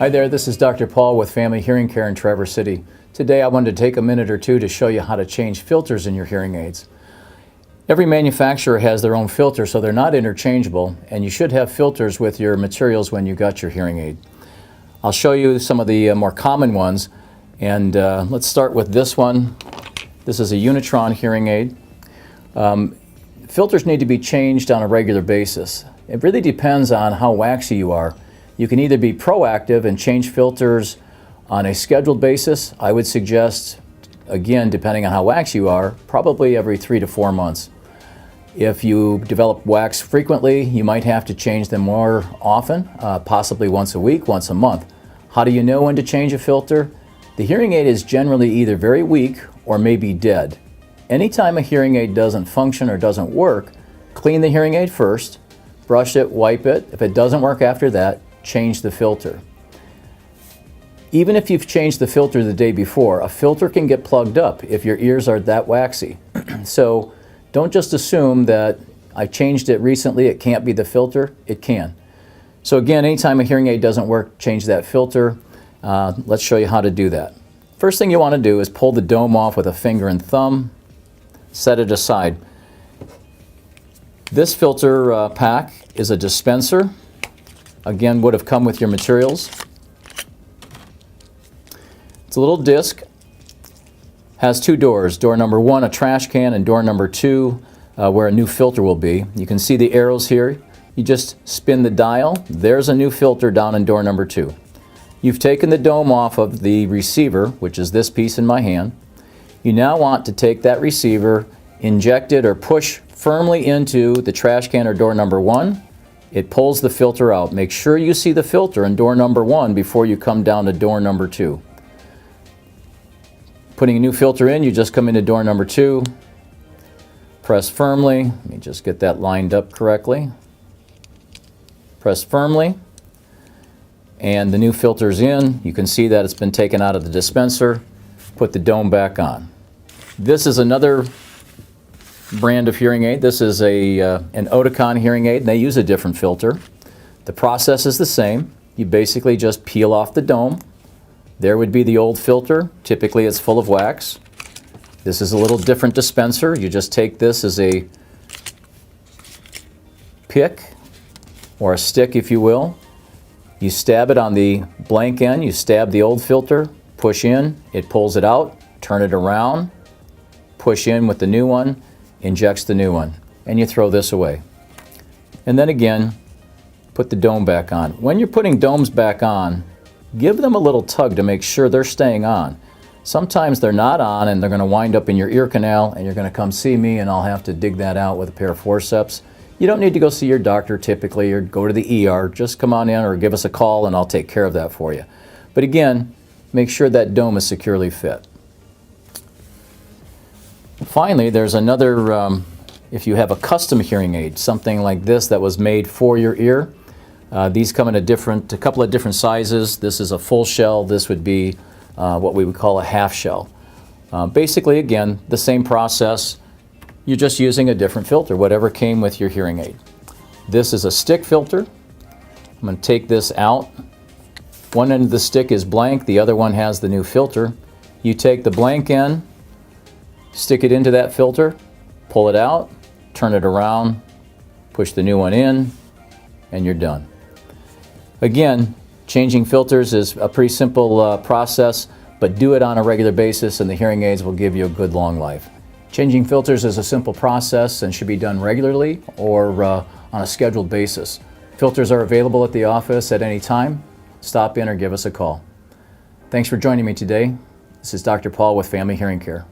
Hi there, this is Dr. Paul with Family Hearing Care in Traverse City. Today I wanted to take a minute or two to show you how to change filters in your hearing aids. Every manufacturer has their own filter, so they're not interchangeable, and you should have filters with your materials when you got your hearing aid. I'll show you some of the more common ones, and let's start with this one. This is a Unitron hearing aid. Filters need to be changed on a regular basis. It really depends on how waxy you are. You can either be proactive and change filters on a scheduled basis. I would suggest, again, depending on how waxy you are, probably every 3 to 4 months. If you develop wax frequently, you might have to change them more often, possibly once a week, once a month. How do you know when to change a filter? The hearing aid is generally either very weak or maybe dead. Anytime a hearing aid doesn't function or doesn't work, clean the hearing aid first, brush it, wipe it. If it doesn't work after that, change the filter. Even if you've changed the filter the day before, a filter can get plugged up if your ears are that waxy. So don't just assume that I changed it recently, it can't be the filter. It can. So again, anytime a hearing aid doesn't work, change that filter. Let's show you how to do that. First thing you want to do is pull the dome off with a finger and thumb, set it aside. This filter pack is a dispenser. Again, would have come with your materials. It's a little disc, has 2 doors. Door number 1, a trash can, and door number 2, where a new filter will be. You can see the arrows here. You just spin the dial. There's a new filter down in door number 2. You've taken the dome off of the receiver, which is this piece in my hand. You now want to take that receiver, inject it or push firmly into the trash can or door number 1. It pulls the filter out. Make sure you see the filter in door number 1 before you come down to door number 2. Putting a new filter in, you just come into door number 2, press firmly. Let me just get that lined up correctly. Press firmly, and the new filter's in. You can see that it's been taken out of the dispenser. Put the dome back on. This is another brand of hearing aid. This is an Oticon hearing aid, and they use a different filter. The process is the same. You basically just peel off the dome. There would be the old filter. Typically it's full of wax. This is a little different dispenser. You just take this as a pick or a stick, if you will. You stab it on the blank end. You stab the old filter, push in, it pulls it out, turn it around, push in with the new one, injects the new one, and you throw this away. And then again, put the dome back on. When you're putting domes back on, give them a little tug to make sure they're staying on. Sometimes they're not on and they're going to wind up in your ear canal, and you're going to come see me and I'll have to dig that out with a pair of forceps. You don't need to go see your doctor typically or go to the ER. Just come on in or give us a call and I'll take care of that for you. But again, make sure that dome is securely fit. Finally, there's another, if you have a custom hearing aid, something like this that was made for your ear. These come in a couple of different sizes. This is a full shell. This would be what we would call a half shell. Basically, again, the same process. You're just using a different filter, whatever came with your hearing aid. This is a stick filter. I'm going to take this out. One end of the stick is blank. The other one has the new filter. You take the blank end, stick it into that filter, pull it out, turn it around, push the new one in, and you're done. Again, changing filters is a pretty simple process, but do it on a regular basis and the hearing aids will give you a good long life. Changing filters is a simple process and should be done regularly or on a scheduled basis. Filters are available at the office at any time. Stop in or give us a call. Thanks for joining me today. This is Dr. Paul with Family Hearing Care.